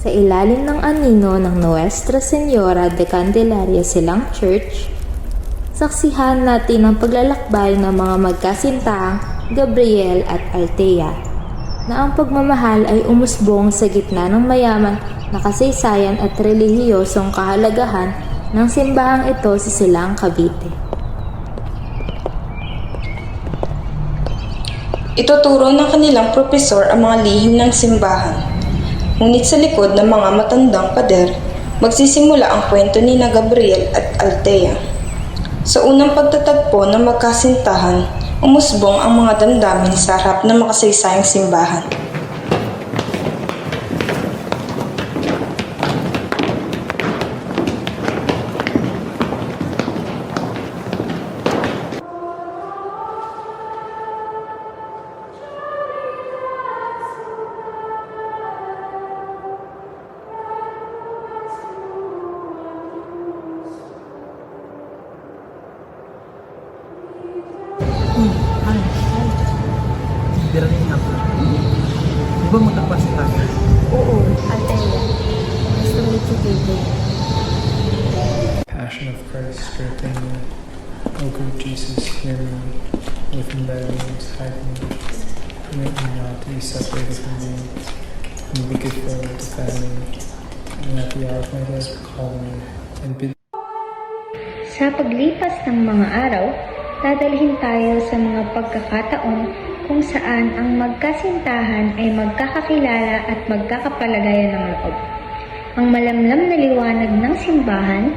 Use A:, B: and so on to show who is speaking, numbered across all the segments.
A: Sa ilalim ng anino ng Nuestra Señora de Candelaria Silang Church, saksihan natin ang paglalakbay ng mga magkasintahang Gabriel at Althea, na ang pagmamahal ay umusbong sa gitna ng mayaman na kasaysayan at relihiyosong kahalagahan ng simbahang ito sa Silang Cavite.
B: Ituturo ng kanilang propesor ang mga lihim ng simbahan. Ngunit sa likod ng mga matandang pader, magsisimula ang kwento ni na Gabriel at Althea. Sa unang pagtatagpo ng magkasintahan, umusbong ang mga damdamin sa harap ng makasaysayang simbahan.
C: Diranin nga po. Di ba matagpas si Tanya?
D: Oo, Althea. Nice to meet you, David.
E: Passion of Christ, strengthen me. O good Jesus, hear me. Within thy wings, hide me. Permit me not to be separated from thee. And the wicked foe to family. And at the hour of my death, call me. And bid
D: Sa paglipas ng mga araw, dadalhin tayo sa mga pagkakataon kung saan ang magkasintahan ay magkakakilala at magkakapalagayan ng loob. Ang malamlam na liwanag ng simbahan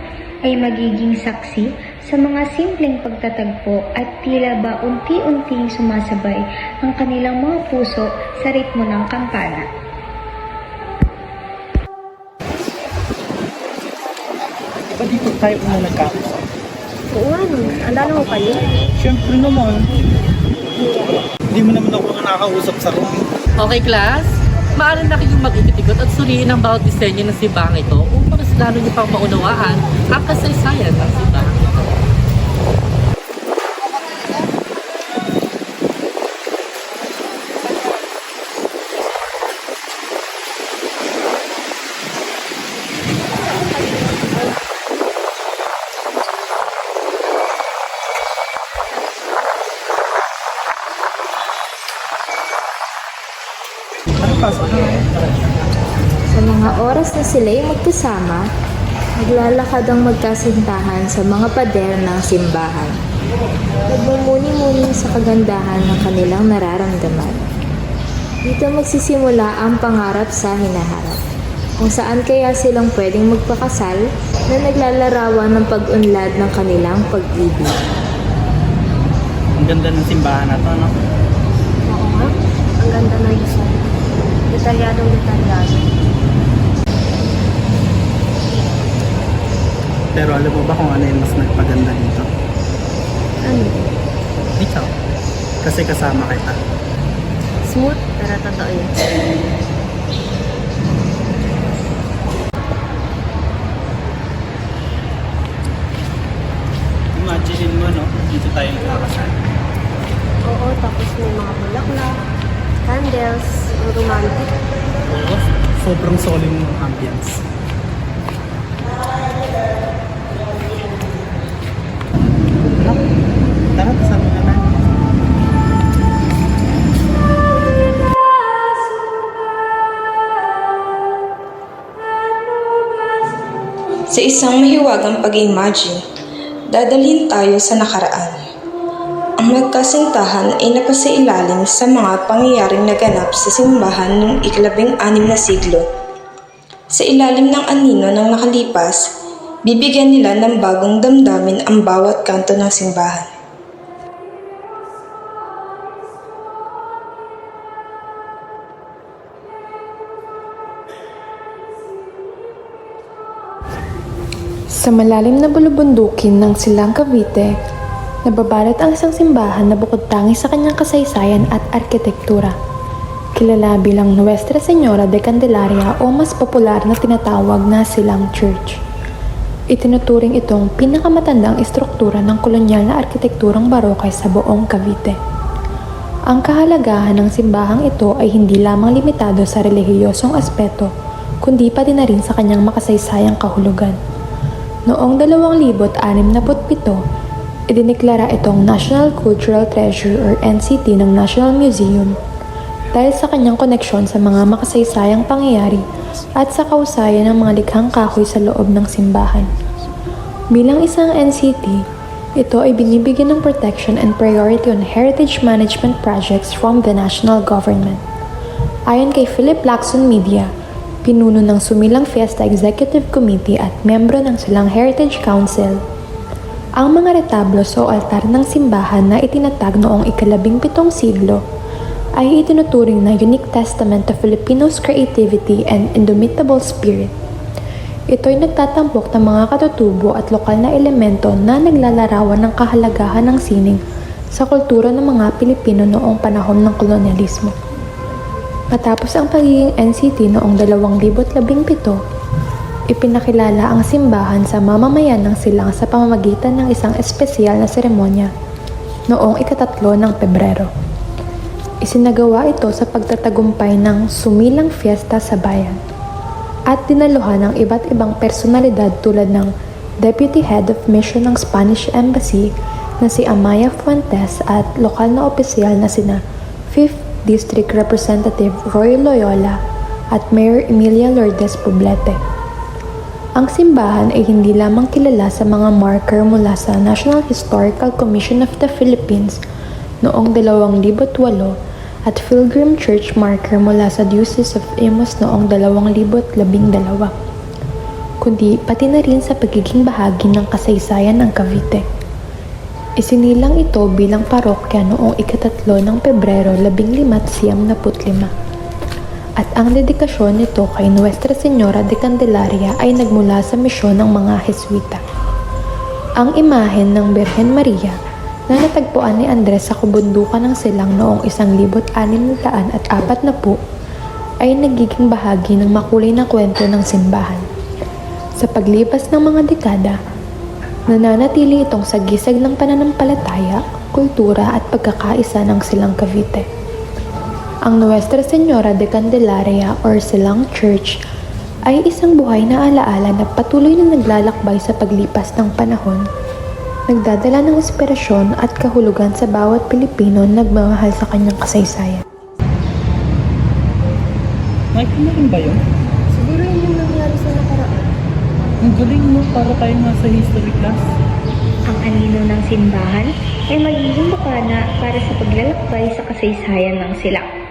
D: ay magiging saksi sa mga simpleng pagtatagpo at tila ba unti-unting sumasabay ang kanilang mga puso sa ritmo ng kampana.
C: Ba't dito tayo una nagkakusap?
D: Oo, ano? Alala mo pa yun?
C: Siyempre naman. Hindi mo naman ako nakakausap sa room.
F: Okay, class? Maaari na kayong mag-ikot at suriin ang bawat disenyo ng simbahang ito upang mas lalo niyo pang maunawaan ang kasaysayan ng simbahang ito.
C: Ano pasok na?
A: Sa mga oras na sila'y magkasama, naglalakad ang magkasintahan sa mga pader ng simbahan. Nagmumuni-muni sa kagandahan ng kanilang nararamdaman. Dito magsisimula ang pangarap sa hinaharap, kung saan kaya silang pwedeng magpakasal na naglalarawan ng pag-unlad ng kanilang pag-ibig.
C: Ang ganda ng simbahan na to, no?
D: Oo nga. Ang ganda ng design. Detalyadong detalyado.
C: Pero alam mo ba kung ano yung mas nagpaganda dito?
D: Ano?
C: Ikaw. Kasi kasama kita.
D: Smooth, pero totoo yun.
C: Imagine mo, no? Dito tayo nakakasal.
D: Oo, tapos may mga bulaklak, candles, ang romantic.
C: Oo. Sobrang solemn ng ambience. Tara, kasama na natin.
B: Sa isang mahiwagang pag-imagine, dadalhin tayo sa nakaraan. Ang magkasintahan ay napasailalim sa mga pangyayaring naganap sa simbahan noong ika-16 na siglo. Sa ilalim ng anino ng nakalipas, bibigyan nila ng bagong damdamin ang bawat kanto ng simbahan.
G: Sa malalim na bulubundukin ng Silang Cavite, nababalot ang isang simbahan na bukod tangi sa kanyang kasaysayan at arkitektura. Kilala bilang Nuestra Señora de Candelaria o mas popular na tinatawag na Silang Church. Itinuturing itong pinakamatandang istruktura ng kolonyal na arkitekturang Barokay sa buong Cavite. Ang kahalagahan ng simbahang ito ay hindi lamang limitado sa relihiyosong aspeto, kundi pati na rin sa kanyang makasaysayang kahulugan. Noong 2067, idineklara itong National Cultural Treasure or NCT ng National Museum dahil sa kanyang koneksyon sa mga makasaysayang pangyayari at sa kausayan ng mga likhang kahoy sa loob ng simbahan. Bilang isang NCT, ito ay binibigyan ng protection and priority on heritage management projects from the national government. Ayon kay Philip Lacson Media, pinuno ng Sumilang Fiesta Executive Committee at membro ng Silang Heritage Council, ang mga retablos o altar ng simbahan na itinatag noong ika-17 siglo ay itinuturing na unique testament to Filipinos' creativity and indomitable spirit. Ito'y nagtatampok ng mga katutubo at lokal na elemento na naglalarawan ng kahalagahan ng sining sa kultura ng mga Pilipino noong panahon ng kolonyalismo. Matapos ang pagiging NCT noong 2017, ipinakilala ang simbahan sa mamamayan ng silang sa pamamagitan ng isang espesyal na seremonya noong ika-3 ng Pebrero. Isinagawa ito sa pagtatagumpay ng Sumilang Fiesta sa bayan at dinaluhan ng iba't ibang personalidad tulad ng Deputy Head of Mission ng Spanish Embassy na si Amaya Fuentes at lokal na opisyal na sina 5th District Representative Roy Loyola at Mayor Emilia Lourdes Poblete. Ang simbahan ay hindi lamang kilala sa mga marker mula sa National Historical Commission of the Philippines noong 2008 at Pilgrim Church marker mula sa Diocese of Imus noong 2012, kundi pati na rin sa pagiging bahagi ng kasaysayan ng Cavite. Isinilang ito bilang parokya noong ika-3 ng Pebrero 1595 at ang dedikasyon nito kay Nuestra Señora de Candelaria ay nagmula sa misyon ng mga Jesuita. Ang imahen ng Birhen Maria na natagpuan ni Andres sa kabundukan ng silang noong 1640 ay nagiging bahagi ng makulay na kwento ng simbahan. Sa paglipas ng mga dekada, nananatili itong sagisag ng pananampalataya, kultura at pagkakaisa ng silang Cavite. Ang Nuestra Señora de Candelaria or Silang Church ay isang buhay na alaala na patuloy na naglalakbay sa paglipas ng panahon, nagdadala ng inspirasyon at kahulugan sa bawat Pilipino na nagmamahal sa kanyang kasaysayan.
C: Nakita mo rin ba yun?
A: Siguro yun yung nangyari sa nakaraan.
C: Ang galing mo, para tayong nasa history class.
D: Ang anino ng simbahan ay magiging bukana para sa paglalakbay sa kasaysayan ng silang.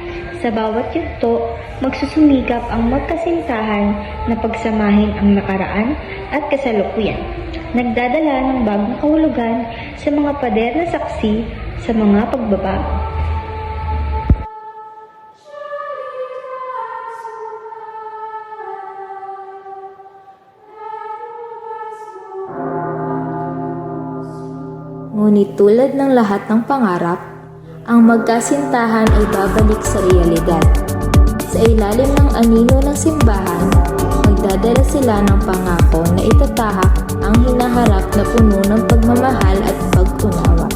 D: Sa bawat yugto, magsusumikap ang magkasintahan na pagsamahin ang nakaraan at kasalukuyan. Nagdadala ng bagong kahulugan sa mga pader na saksi sa mga pagbabago.
A: Ngunit tulad ng lahat ng pangarap, ang magkasintahan ay babalik sa realidad. Sa ilalim ng anino ng simbahan, magdadala sila ng pangako na itatahak ang hinaharap na puno ng pagmamahal at pag-unawa.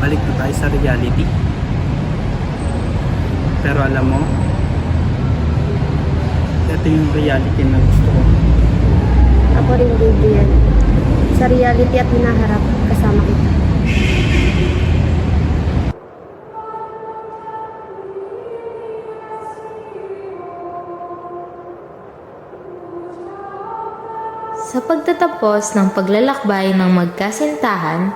C: Balik na tayo sa reality. Pero alam mo, ito yung reality na gusto ko.
H: Ako rin, Gabriel. Sa reality at hinaharap, kasama kita.
A: Sa pagtatapos ng paglalakbay ng magkasintahan,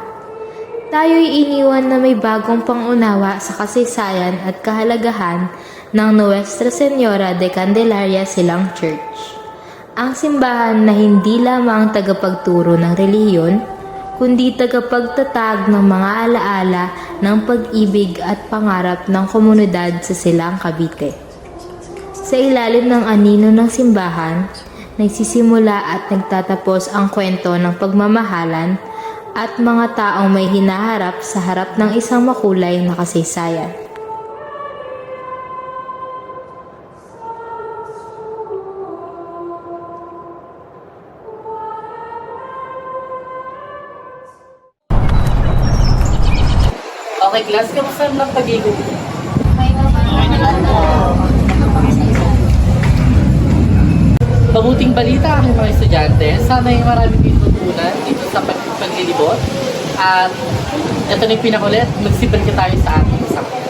A: tayo'y iniwan na may bagong pangunawa sa kasaysayan at kahalagahan ng Nuestra Señora de Candelaria Silang Church. Ang simbahan na hindi lamang tagapagturo ng relihiyon, kundi tagapagtatag ng mga alaala ng pag-ibig at pangarap ng komunidad sa Silang Cavite. Sa ilalim ng anino ng simbahan, nagsisimula at nagtatapos ang kwento ng pagmamahalan at mga taong may hinaharap sa harap ng isang makulay na kasaysayan.
F: Okay, class, kamusta ang pag-ikot? Mabuting balita aking mga estudyante. Sana ay marami dito tutunan dito sa paglilibot. At ito na yung pinakulit, magsipagka tayo sa ating sakya.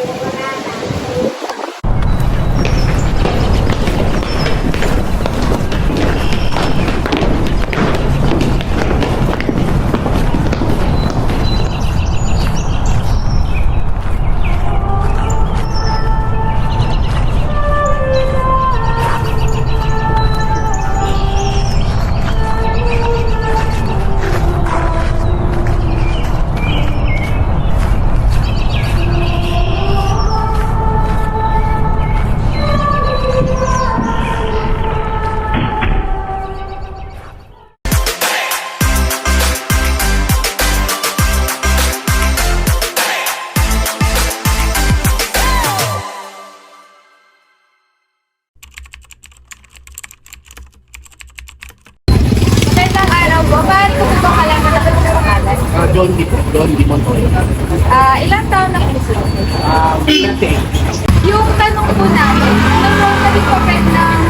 I: Magandang araw po. Maaari ko po ba kalaman na kung pangalan?
F: John Di Montoya.
I: Ilang taon na po sila?
F: 30.
I: Yung tanong po namin, ano po naging papel ng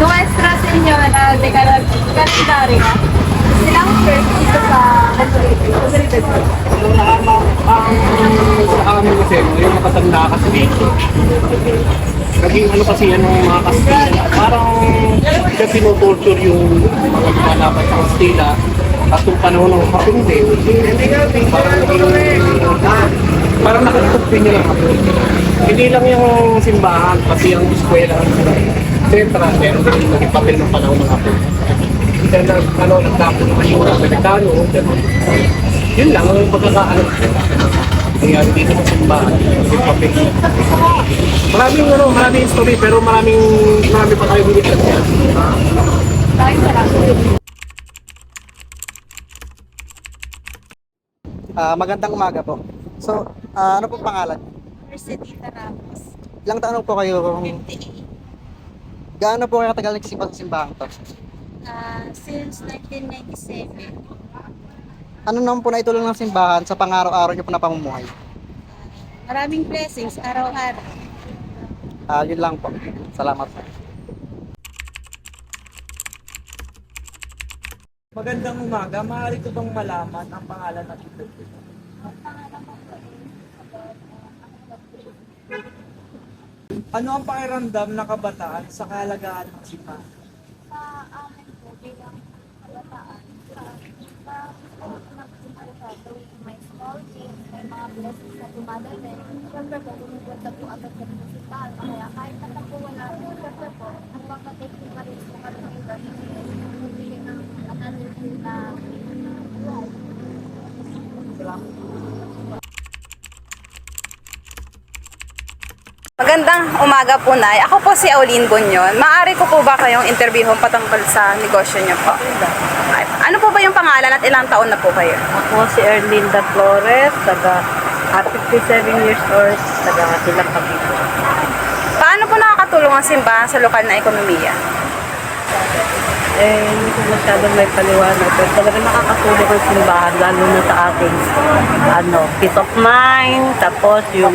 I: Nuestra Señora de Calendaria silang church dito sa Consolidated?
J: Sa amin kasi, yung makatanda kasi dito. Naging ano kasi yan ng mga Kastila. Parang siya tinutorture yung mga lumalaban sa Kastila. At yung panahon ng Hapinde, parang nakatutok din nila Hapinde. Hindi lang yung simbahan, pati yung eskwela, sentra, meron din naging papel ng panahon ng Hapinde. Kaya nagtapo naman yung mga Amerikano. Yun lang, ang pagkakaano. Kaya dito sa simbahan, yung papel. Maraming story, pero marami pa tayo bilitan niya.
C: Magandang umaga po. So, ano po pangalan?
K: Mercedita Ramos.
C: Ilang taon po kayo?
K: 58.
C: Gaano po kayo katagal nagsisimba sa simbahan to?
K: Since 1997.
C: Ano naman po na itulong ng simbahan sa pang-araw-araw niyo po na pamumuhay?
K: Maraming blessings araw-araw.
C: Yun lang po. Salamat po.
L: Magandang umaga. Maaari ko bang malaman ang pangalan ng ito? Ano ang pakiramdam ng kabataan sa kalagahan ng simbahan?
I: Sa amin po, bilang kabataan, may small games, may mga blessings na dumadating. Siyempre po, bumibot po agad kami sa simbahan. Kaya kahit na po wala, siyempre po, ang pagkatake pa rin po kami ng iba. Bumili ng another thing na
K: Magandang umaga po, Nay. Ako po si Auline Bunyon. Maaari ko po ba kayong interviewon patungkol sa negosyo niyo po? Ay, ano po ba yung pangalan at ilang taon na po kayo?
M: Ako si Erlinda Flores, taga 57 years old, taga Silang Cavite.
K: Paano po nakakatulong ang simbahan sa lokal na ekonomiya?
M: Hindi ko masyadong may paliwanag. Pero talaga nakakatulong ang simbahan, lalo na sa ating peace of mind, tapos yung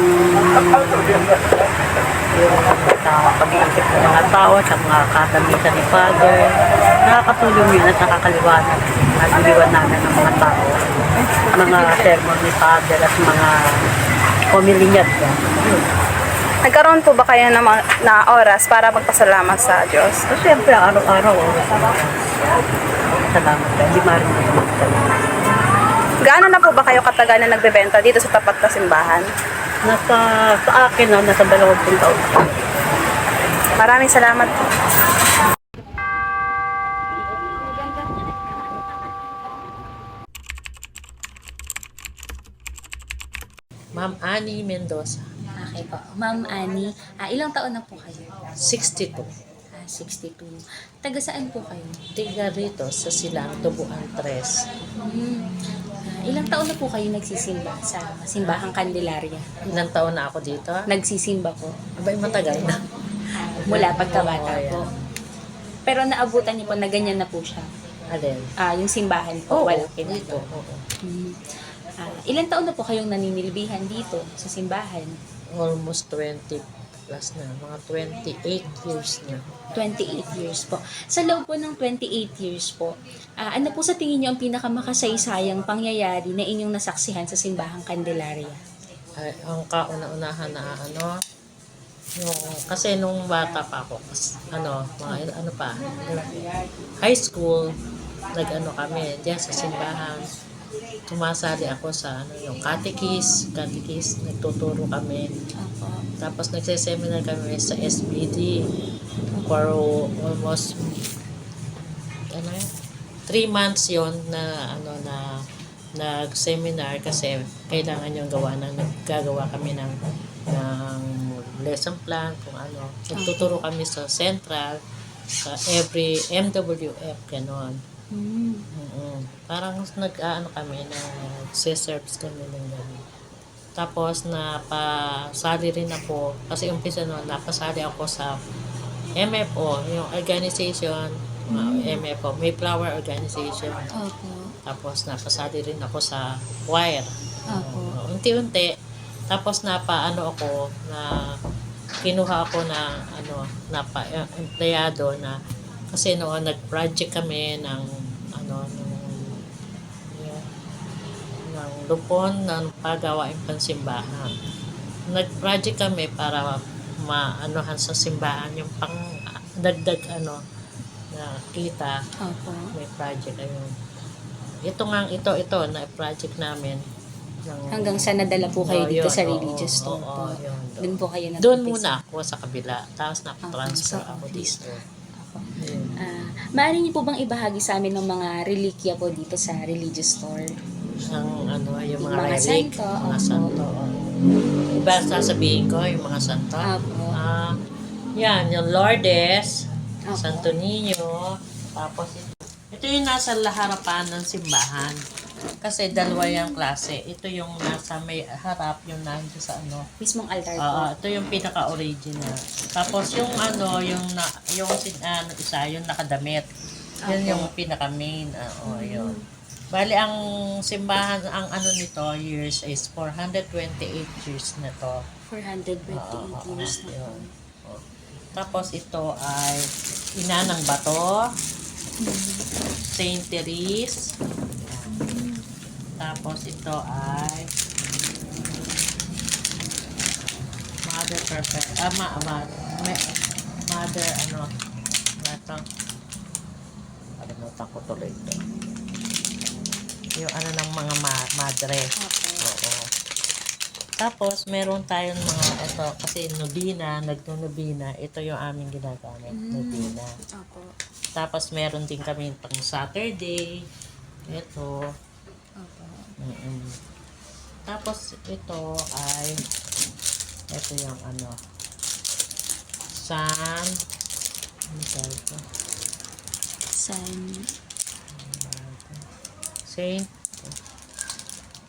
M: pag-iisip ng mga tao, sa mga katamisan ni Father. Nakakatulong yun at nakakaliwanag. Naliliwanagan ng mga tao. Mga sermon ni Father at mga pumilinyat.
K: Nagkaroon po ba kayo na oras para magpasalamat sa Diyos?
M: So, siyempre, araw-araw, salamat. Hindi marunong magpasalamat.
K: Gaano na po ba kayo katagal na nagbebenta dito sa tapat na simbahan?
M: Sa akin, nasa 20 taon.
K: Maraming salamat po.
N: Ma'am Annie Mendoza.
O: Okay po. Ma'am Annie, ilang taon na po kayo?
N: 62.
O: 62. Taga saan po kayo?
N: Tiga rito sa Silang Tubuan 3.
O: Ilang taon na po kayo nagsisimba sa Simbahang Candelaria?
N: Ilang taon na ako dito?
O: Nagsisimba po?
N: Abay, matagal na.
O: Mula pagkabata po. Pero naabutan niyo po na ganyan na po siya?
N: Alin?
O: Yung simbahan po,
N: Oo,
O: wala pinito.
N: Oo.
O: Ilan taon na po kayong naninilbihan dito sa simbahan?
N: Almost 20 plus na. Mga 28 years na.
O: 28 years po. Sa loob po ng 28 years po, ano po sa tingin niyo ang pinakamakasaysayang pangyayari na inyong nasaksihan sa simbahang Candelaria?
N: Ay, ang kauna-unahan na kasi nung bata pa ako, high school, kami diyan sa simbahan. Tumasali ako sa yung catechist, nagtuturo kami. Tapos nagse-seminar kami sa SBD for almost 3 months yon na nag-seminar kasi kailangan yung naggagawa kami ng lesson plan kung ano. Nagtuturo kami sa Central, sa every MWF, ganon. Parang kami, nagse-serves kami ng gano'n. Tapos napasali rin ako, kasi umpisa noon, napasali ako sa MFO, yung organization, MFO, May Flower Organization. Tapos napasali rin ako sa choir. Unti-unti. Tapos ako na kinuha ako ng empleyado na kasi noon nag-project kami ng lupon ng pagawaing pansimbahan. Nag-project kami para maanohan sa simbahan yung pang dagdag na kita. May project ayun. Ito na project namin.
O: Hanggang sa nadala po kayo dito sa religious store po. Doon po kayo nag-umpisa.
N: Doon muna ako sa kabila. Tapos na-transfer ako dito.
O: Maaari niyo po bang ibahagi sa amin ng mga relikya po dito sa religious store?
N: Yung mga relic, mga santo. Iba sasabihin ko, yung mga santo. Yan, yung Lourdes, Santo Niño, tapos ito yung nasa harapan ng simbahan. Kasi dalawa yung klase. Ito yung nasa may harap, yung nandiyo sa
O: mismong altar po.
N: Ito yung pinaka-original. Tapos yung isa, yung nakadamit. Yan yung pinaka-main. Yun. Bali, ang simbahan, ang nito, years is 428 years na to.
O: 428 years na to.
N: Tapos ito ay Ina ng Bato, Saint Therese. Tapos ito ay Mother Perfect. Mother kalimutan ko tuloy ito. Yung ng mga madre. Oo. Tapos, meron tayong mga, ito, kasi nagno-nobina, ito yung aming ginagamit, nobina. Tapos, meron din kami pang Saturday. Ito. Tapos, ito ay, ito yung Saint
O: Vicente. Saint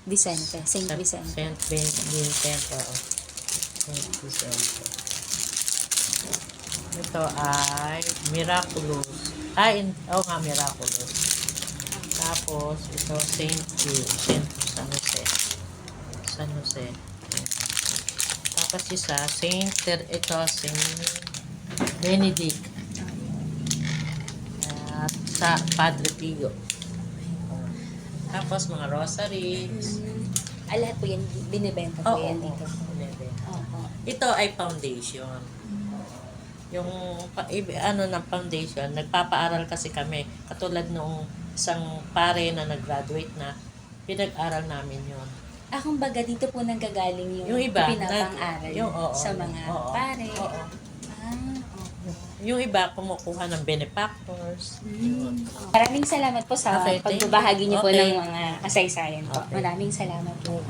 O: Vicente.
N: Saint Vincent, Saint Vicente. Ito ay Miraculous. Miraculous. Tapos, ito Saint San Jose. Tapos isa, Saint Benedict. At sa Padre Pio. Tapos mga rosaries.
O: Lahat po yan, binibenta po yan dito.
N: Ito ay foundation. Yung ng foundation, nagpapaaral kasi kami. Katulad nung isang pare na nag-graduate na, pinag-aral namin yun.
O: Kumbaga dito po nanggagaling yung
N: iba,
O: pinapang-aral sa mga pare.
N: Yung iba, kumukuha ng benefactors.
O: Maraming salamat po sa pagbabahagi niyo po ng mga kasaysayan po. Maraming salamat po.